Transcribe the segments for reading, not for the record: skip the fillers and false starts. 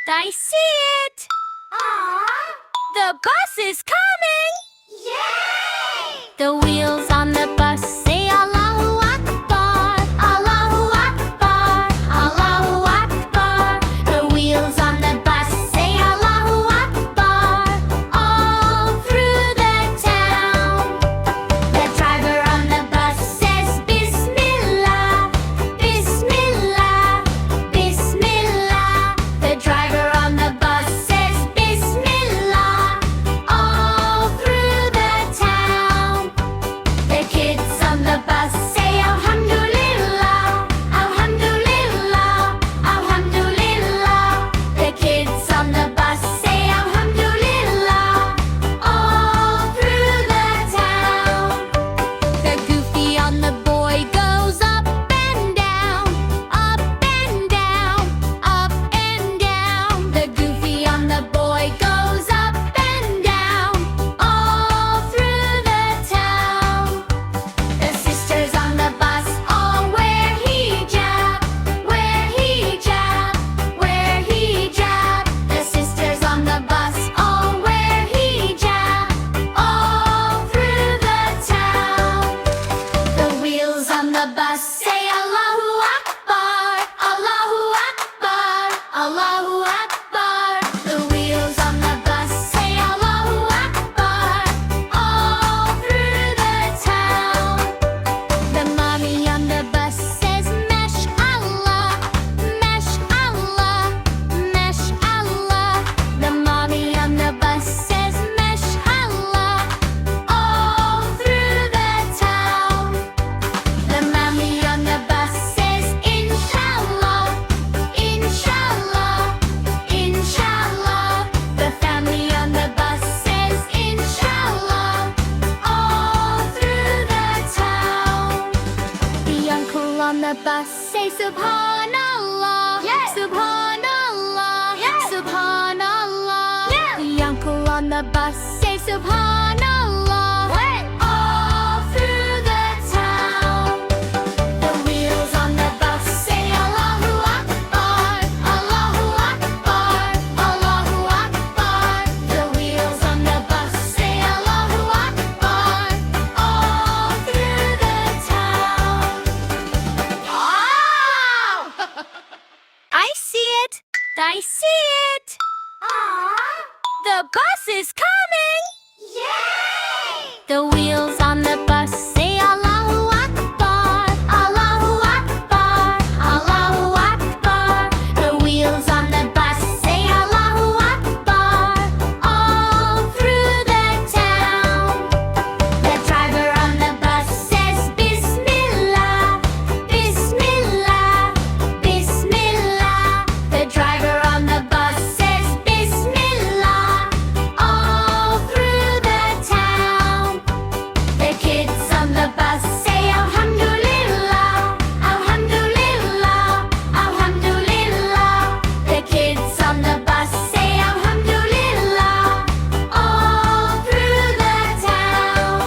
I see it! Aww! The bus is coming! Yay! The wheels on the bus say Allahu Akbar, Allahu Akbar, Allahu Akbar. The wheels on the bus say Allahu Akbar, all through the town. The driver on the bus says Bismillah, Bismillah, Bismillah. The driver on the bus says Bismillah, all through the town. The kids on the bus say Alhamdulillah, Alhamdulillah, Alhamdulillah. The kids on the bus say Alhamdulillah, all through the town. The goofy on the boy goes up and down, up and down, up and down. The goofy on the boy goes up and down, all through the town. The sisters on the bus all wear hijab, wear hijab, wear hijab. The sisters on the bus all wear hijab, all through the town. The wheels on the bus say Allahu Akbar, Allahu Akbar, Allahu Akbar. The wheels on the bus say Allahu Akbar, all through the town. The mommy on the bus says Mashallah, Mashallah, Mashallah. The mommy on the bus says Mashallah, all through the town. The mommy on the bus says Inshallah, Inshallah, Inshallah. The family on the bus says Inshallah, all through the town. The uncle on the bus say Subhanallah, Yeah. Subhanallah, Yeah. Subhanallah. Yeah. The uncle on the bus say Subhanallah, What? all through the town. The wheels on the bus say Allahu Akbar, Allahu Akbar, Allahu Akbar. The wheels on the bus say Allahu Akbar, all through the town. Wow! I see it! I see it! Aww! The bus is coming! Yay! The wheels on the bus say Allahu Akbar, Allahu Akbar, Allahu Akbar. The wheels on the bus say Allahu Akbar, all through the town. The driver on the bus says Bismillah, Bismillah, Bismillah. The driver on the bus says Bismillah, all through the town. The kids on the bus say Alhamdulillah, Alhamdulillah, Alhamdulillah. The kids on the bus say Alhamdulillah, all through the town.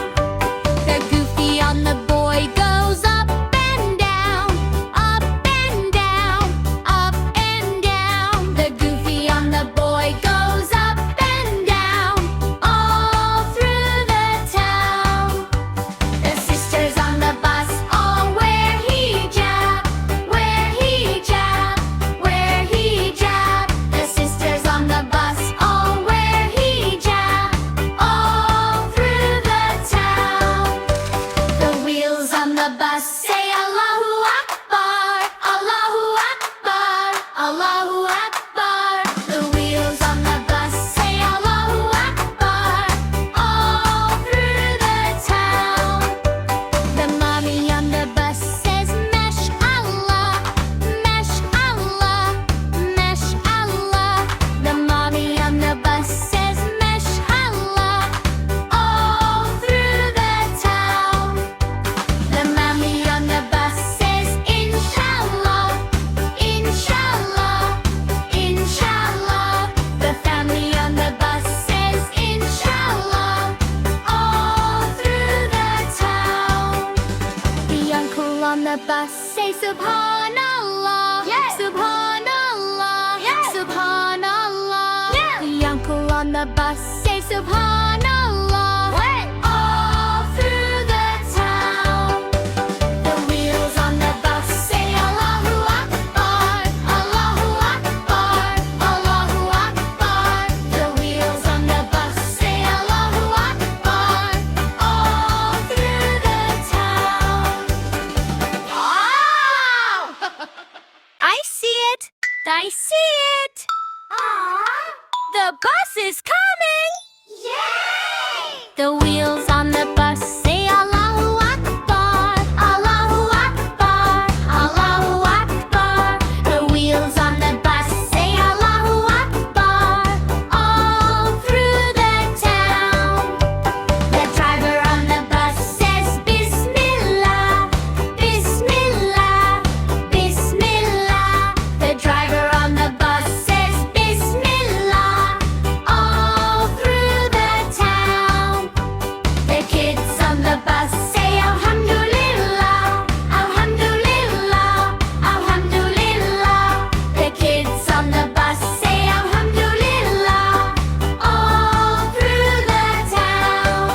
The goofy on the boy goes up and down, up and down, up and down. The goofy on the boy goes up and down, all through the town. The sisters on the bus all wear hijab, wear hijab, wear hijab. The sisters on the bus all wear hijab, all through the town. The wheels on the bus say Allahu Akbar, Allahu Akbar, Allahu Akbar. The wheels on the bus say Allahu Akbar, all through the town. The mommy on the bus says Mashallah, Mashallah, Mashallah. The mommy on the bus says Mashallah, all through the town. The mommy on the bus says Inshallah, Inshallah, Inshallah. The family on the bus says Inshallah, all through the town. The uncle on the bus say Subhanallah, Yeah. Subhanallah, Yeah. Subhanallah. Subhanallah. When? All through the town. The wheels on the bus say Allahu Akbar, Allahu Akbar, Allahu Akbar. The wheels on the bus say Allahu Akbar, all through the town. Wow! I see it. I see it. Aww! The bus is coming. Yay! The wheels on the bus say Allahu Akbar, Allahu Akbar, Allahu Akbar. The wheels on the bus say Allahu Akbar, all through the town. The driver on the bus says Bismillah, Bismillah, Bismillah. The driver on the bus says Bismillah, all through the town. The kids on the bus say Alhamdulillah, Alhamdulillah, Alhamdulillah. The kids on the bus say Alhamdulillah, all through the town.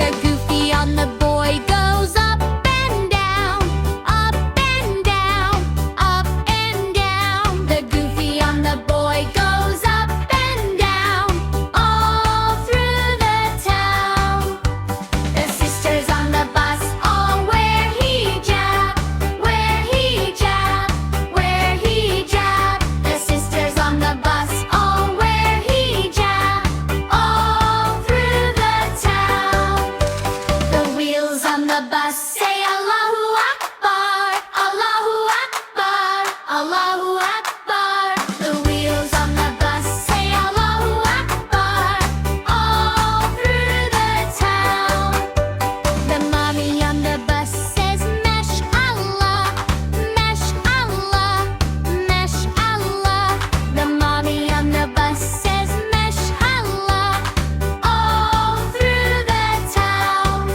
The goofy on the boy goes up and down, up and down, up and down. The goofy on the boy goes up and down, all through the town. The sisters on the bus all wear hijab, wear hijab, wear hijab. The sisters on the bus all wear hijab, all through the town. The wheels on the bus say Allahu Akbar, Allahu Akbar, Allahu Akbar. The wheels on the bus say Allahu Akbar, all through the town. The mommy on the bus says Mashallah, Mashallah, Mashallah. The mommy on the bus says Mashallah, all through the town.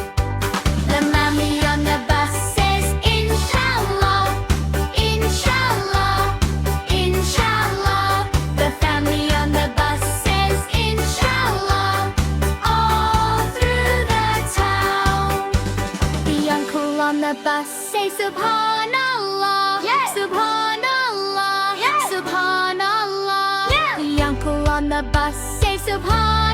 The mommy on the bus says Inshallah, Inshallah, Inshallah. The family on the bus says Inshallah, all through the town. The uncle on the bus say Subhanallah, Yeah. Subhanallah, Yeah. Subhanallah. Yeah. The uncle on the bus say Subhanallah.